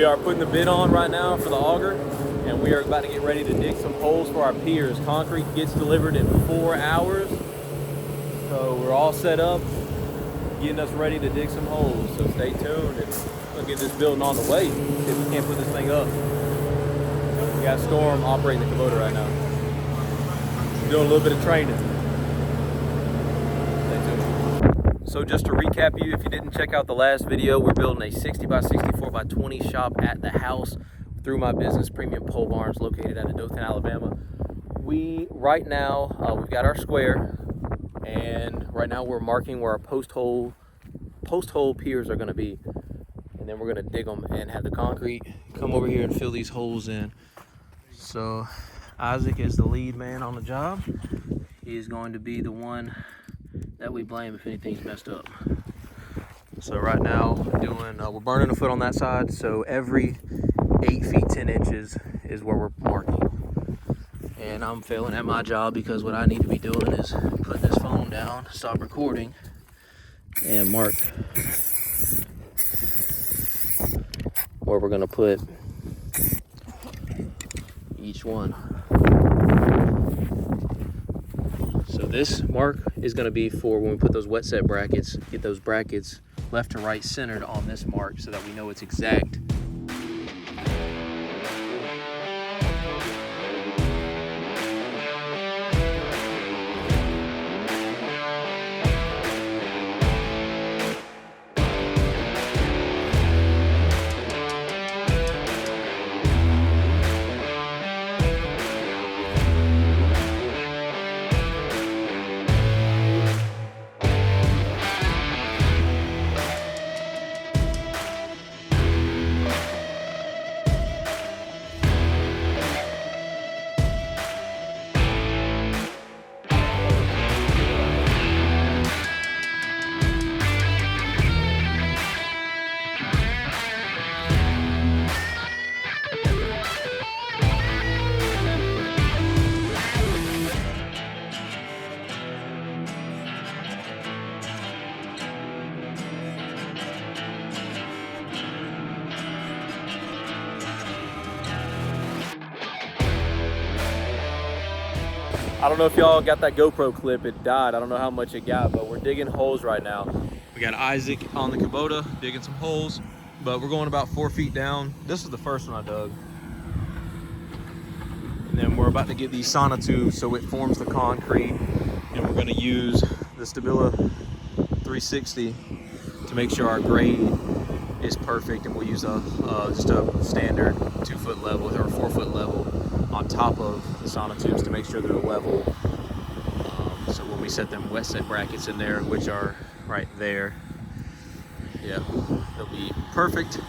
We are putting the bid on right now for the auger, and we are about to get ready to dig some holes for our piers. Concrete gets delivered in 4 hours, so we're all set up, getting us ready to dig some holes. So stay tuned, and we'll get this building on the way. See if we can't put this thing up. We got Storm operating the Kubota right now. Doing a little bit of training. So just to recap you, if you didn't check out the last video, we're building a 60x64x20 shop at the house through my business, Premium Pole Barns, located out of Dothan, Alabama. Right now, we've got our square, and right now we're marking where our post hole piers are gonna be. And then we're gonna dig them and have the concrete come over here and fill these holes in. So Isaac is the lead man on the job. He is going to be the one that we blame if anything's messed up. So right now we're burning a foot on that side, so every 8 feet 10 inches is where we're marking. And I'm failing at my job because what I need to be doing is put this phone down, stop recording, and mark where we're gonna put each one. So this mark is going to be for when we put those wet set brackets, get those brackets left to right centered on this mark so that we know it's exact. I don't know if y'all got that GoPro clip, it died. I don't know how much it got, but we're digging holes right now. We got Isaac on the Kubota digging some holes, but we're going about 4 feet down. This is the first one I dug. And then we're about to get these sonotubes so it forms the concrete. And we're gonna use the Stabila 360 to make sure our grade is perfect. And we'll use just a standard 2 foot level or 4 foot level on top of the sonotubes to make sure they're level. So when we set them wet set brackets in there, which are right there, yeah, they'll be perfect.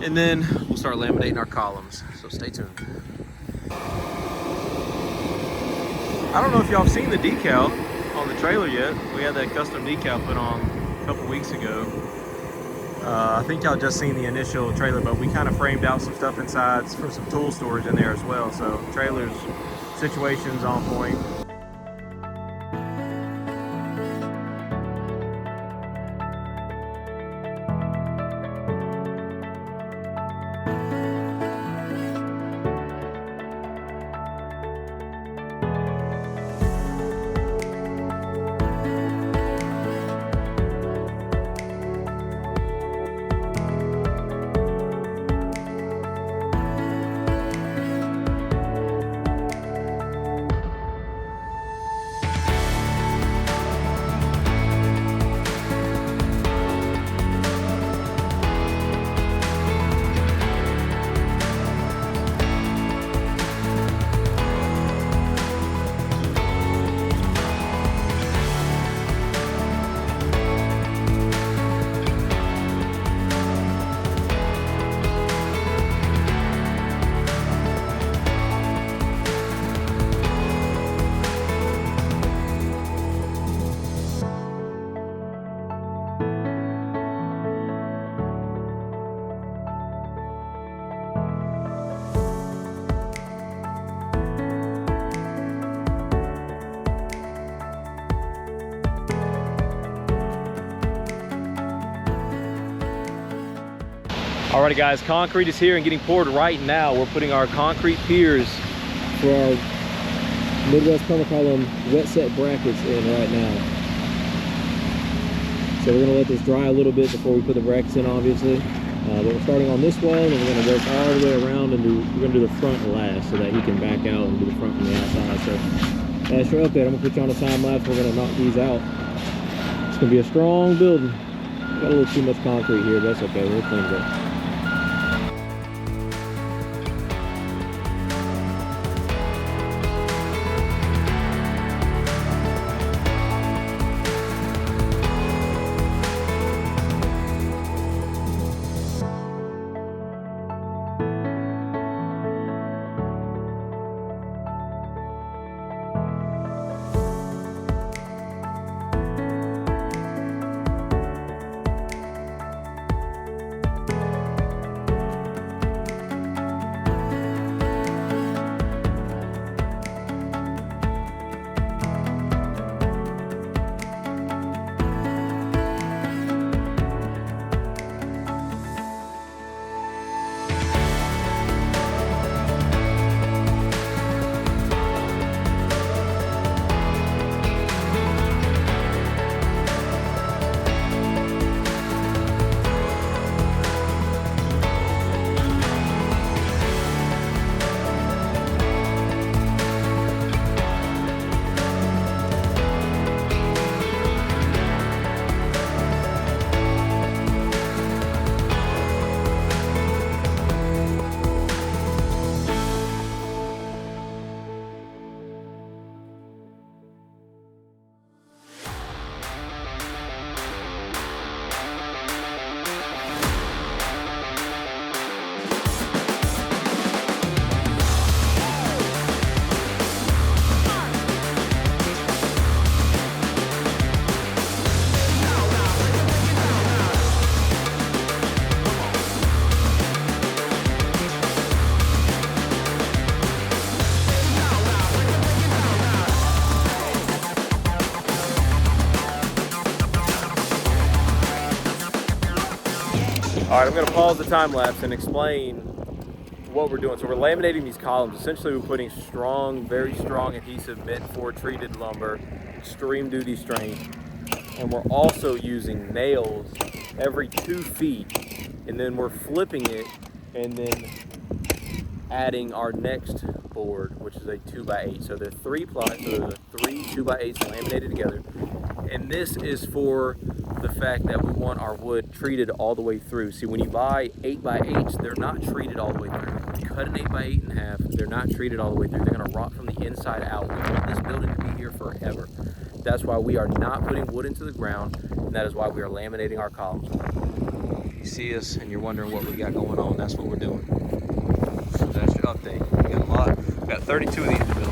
And then we'll start laminating our columns. So stay tuned. I don't know if y'all have seen the decal on the trailer yet. We had that custom decal put on a couple weeks ago. I think y'all just seen the initial trailer, but we kind of framed out some stuff inside for some tool storage in there as well. So trailer's situation's on point. Alrighty guys, concrete is here and getting poured right now. We're putting our concrete piers for our Midwest Permacolumn wet set brackets in right now. So we're gonna let this dry a little bit before we put the brackets in, obviously. But we're starting on this wall, and we're gonna work all the way around and we're gonna do the front last so that he can back out and do the front from the outside. So that's your update. I'm gonna put you on a time lapse. We're gonna knock these out. It's gonna be a strong building. Got a little too much concrete here, but that's okay. We'll clean it up. All right, I'm gonna pause the time lapse and explain what we're doing. So we're laminating these columns. Essentially, we're putting strong, very strong adhesive meant for treated lumber, extreme duty strength. And we're also using nails every 2 feet. And then we're flipping it and then adding our next board, which is a 2x8. So they're 3-ply, so they're 3 2x8s laminated together. And this is for the fact that we want our wood treated all the way through. See, when you buy 8x8s, they're not treated all the way through. When you cut an 8x8 in half, they're not treated all the way through. They're gonna rot from the inside out. We want this building to be here forever. That's why we are not putting wood into the ground, and that is why we are laminating our columns. You see us and you're wondering what we got going on, that's what we're doing. So that's your update. We got a lot. We got 32 of these to build.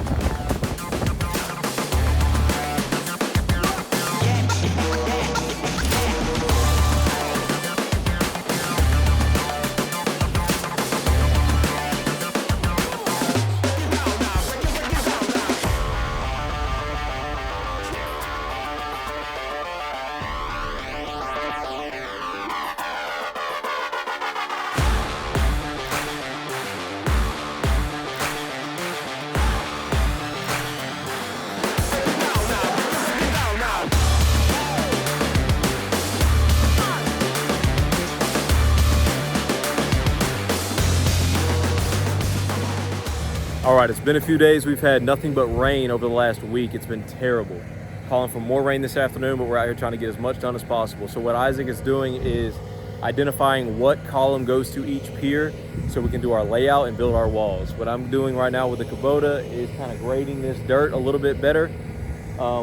All right, it's been a few days. We've had nothing but rain over the last week. It's been terrible. Calling for more rain this afternoon, but we're out here trying to get as much done as possible. So what Isaac is doing is identifying what column goes to each pier so we can do our layout and build our walls. What I'm doing right now with the Kubota is kind of grading this dirt a little bit better,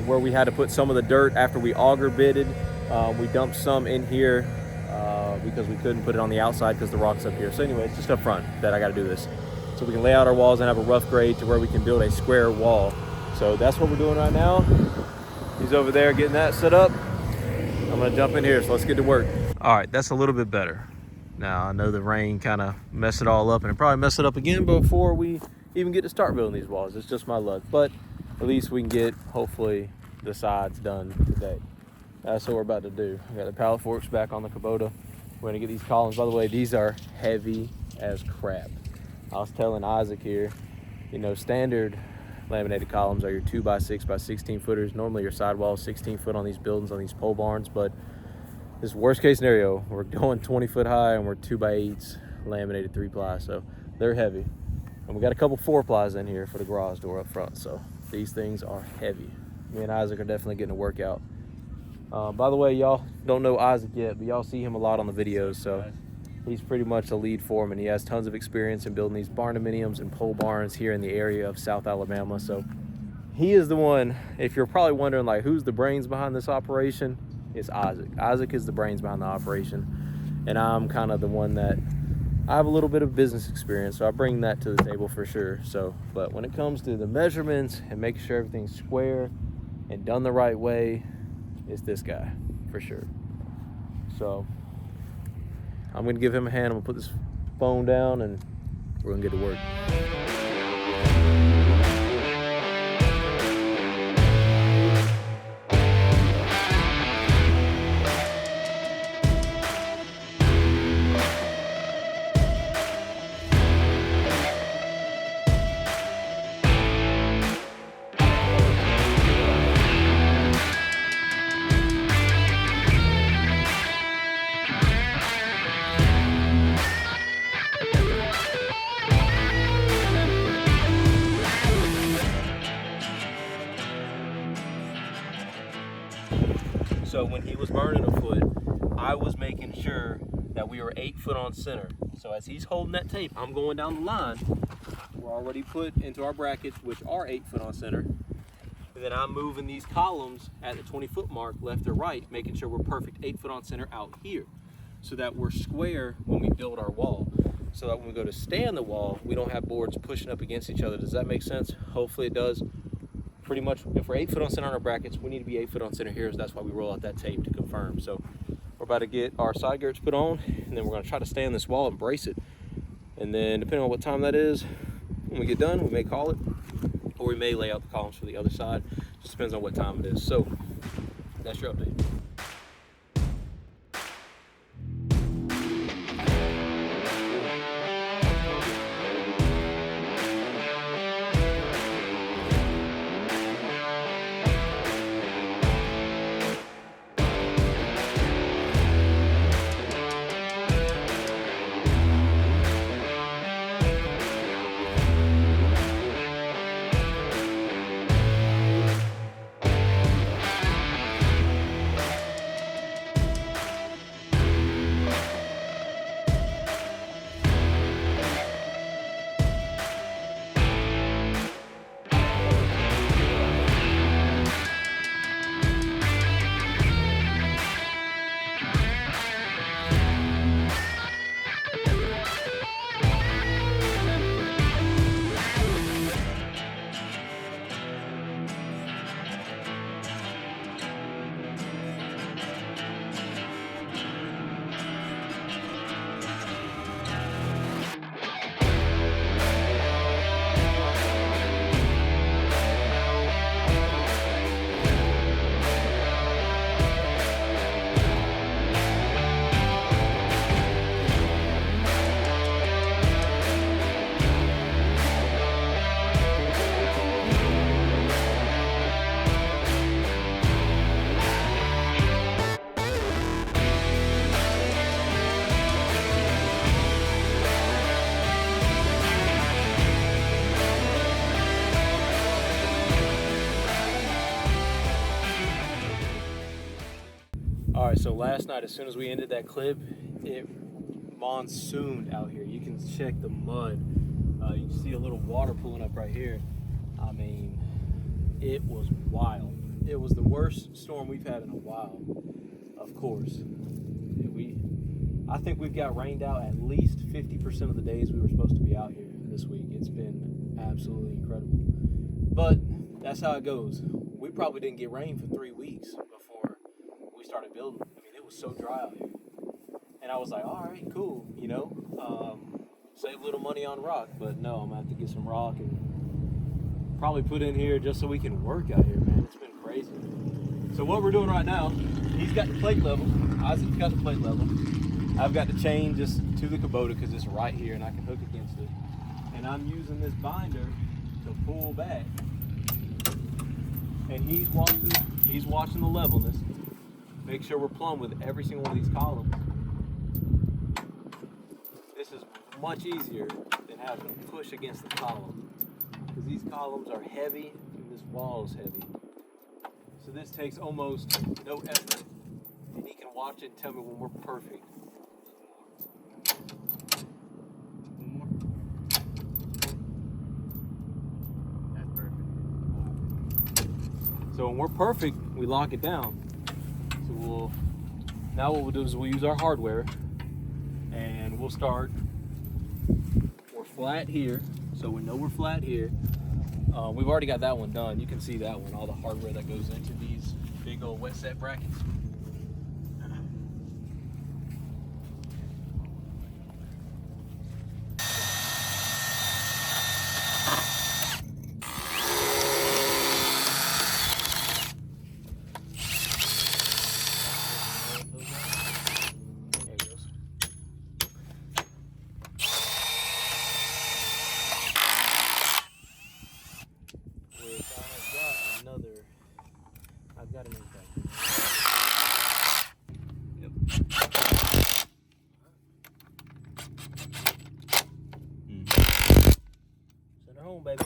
where we had to put some of the dirt after we auger bitted. We dumped some in here because we couldn't put it on the outside because the rock's up here. So anyway, it's just up front that I got to do this. So we can lay out our walls and have a rough grade to where we can build a square wall. So that's what we're doing right now. He's over there getting that set up. I'm gonna jump in here, so let's get to work. All right, that's a little bit better. Now, I know the rain kind of messed it all up, and it probably messed it up again before we even get to start building these walls. It's just my luck, but at least we can get, hopefully, the sides done today. That's what we're about to do. We got the pallet forks back on the Kubota. We're gonna get these columns. By the way, these are heavy as crap. I was telling Isaac here, you know, standard laminated columns are your 2x6 by 16 footers. Normally your sidewall is 16 foot on these buildings, on these pole barns, but this worst case scenario, we're going 20 foot high and we're 2x8s laminated 3-ply, so they're heavy. And we got a couple 4-plies in here for the garage door up front, so these things are heavy. Me and Isaac are definitely getting a workout. By the way, y'all don't know Isaac yet, but y'all see him a lot on the videos, so he's pretty much the lead foreman. He has tons of experience in building these barndominiums and pole barns here in the area of South Alabama. So he is the one, if you're probably wondering like who's the brains behind this operation, it's Isaac. Isaac is the brains behind the operation, and I'm kind of the one that I have a little bit of business experience, so I bring that to the table for sure. So, but when it comes to the measurements and making sure everything's square and done the right way, it's this guy for sure. So I'm gonna give him a hand. I'm gonna put this phone down and we're gonna get to work. So when he was burning a foot, I was making sure that we were 8 foot on center. So as he's holding that tape, I'm going down the line. We're already put into our brackets, which are 8 foot on center. And then I'm moving these columns at the 20 foot mark, left or right, making sure we're perfect 8 foot on center out here, so that we're square when we build our wall. So that when we go to stand the wall, we don't have boards pushing up against each other. Does that make sense? Hopefully it does. Pretty much, if we're 8 foot on center on our brackets, we need to be 8 foot on center here, so that's why we roll out that tape to confirm. So we're about to get our side girts put on, and then we're gonna try to stand this wall and brace it. And then depending on what time that is, when we get done, we may call it, or we may lay out the columns for the other side. Just depends on what time it is. So that's your update. All right, so last night, as soon as we ended that clip, it monsooned out here. You can check the mud. You can see a little water pulling up right here. I mean, it was wild. It was the worst storm we've had in a while, of course. I think we've got rained out at least 50% of the days we were supposed to be out here this week. It's been absolutely incredible. But that's how it goes. We probably didn't get rain for 3 weeks before we started building. I mean, it was so dry out here. And I was like, all right, cool, you know, save a little money on rock. But no, I'm gonna have to get some rock and probably put in here just so we can work out here, man. It's been crazy. So what we're doing right now, he's got the plate level. Isaac's got the plate level. I've got the chain just to the Kubota because it's right here and I can hook against it. And I'm using this binder to pull back. And he's watching the levelness. Make sure we're plumb with every single one of these columns. This is much easier than having to push against the column, because these columns are heavy and this wall is heavy. So this takes almost no effort, and he can watch it and tell me when we're perfect. That's perfect. So when we're perfect, we lock it down. So now what we'll do is we'll use our hardware, and we'll start. We're flat here, so we know we're flat here. We've already got that one done. You can see that one, all the hardware that goes into these big old wet set brackets. I've got another back. Yep. Send her home, baby.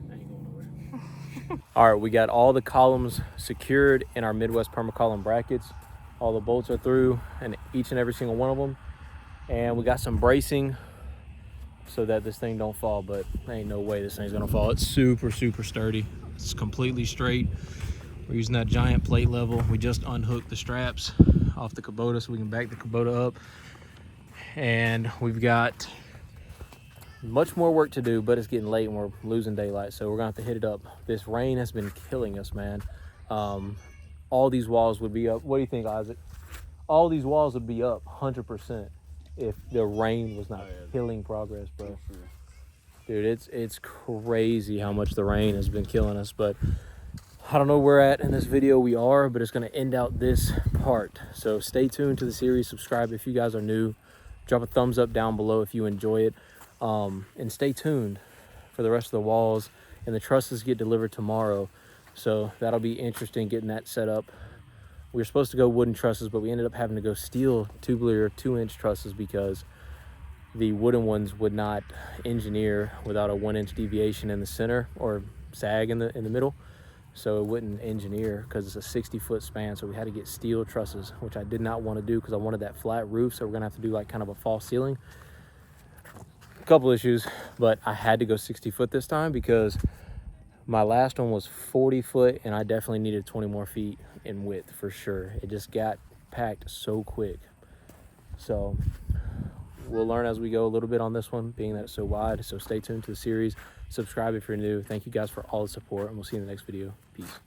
I ain't going nowhere. All right, we got all the columns secured in our Midwest permacolumn brackets. All the bolts are through, and each and every single one of them. And we got some bracing so that this thing don't fall, but there ain't no way this thing's gonna fall. It's super, super sturdy. It's completely straight. We're using that giant plate level. We just unhooked the straps off the Kubota so we can back the Kubota up. And we've got much more work to do, but it's getting late and we're losing daylight, so we're gonna have to hit it up. This rain has been killing us, man. All these walls would be up. What do you think, Isaac? All these walls would be up 100%. If the rain was not killing progress, bro. Dude, it's crazy how much the rain has been killing us, but I don't know where at in this video we are, but it's gonna end out this part. So stay tuned to the series, subscribe if you guys are new, drop a thumbs up down below if you enjoy it, and stay tuned for the rest of the walls, and the trusses get delivered tomorrow. So that'll be interesting getting that set up. We were supposed to go wooden trusses, but we ended up having to go steel tubular 2-inch trusses because the wooden ones would not engineer without a 1-inch deviation in the center or sag in the middle. So it wouldn't engineer because it's a 60-foot span. So we had to get steel trusses, which I did not want to do because I wanted that flat roof. So we're gonna have to do like kind of a false ceiling. A couple issues, but I had to go 60 foot this time because my last one was 40 foot and I definitely needed 20 more feet in width for sure. It just got packed so quick. So we'll learn as we go a little bit on this one, being that it's so wide. So stay tuned to the series. Subscribe if you're new. Thank you guys for all the support, and we'll see you in the next video. Peace.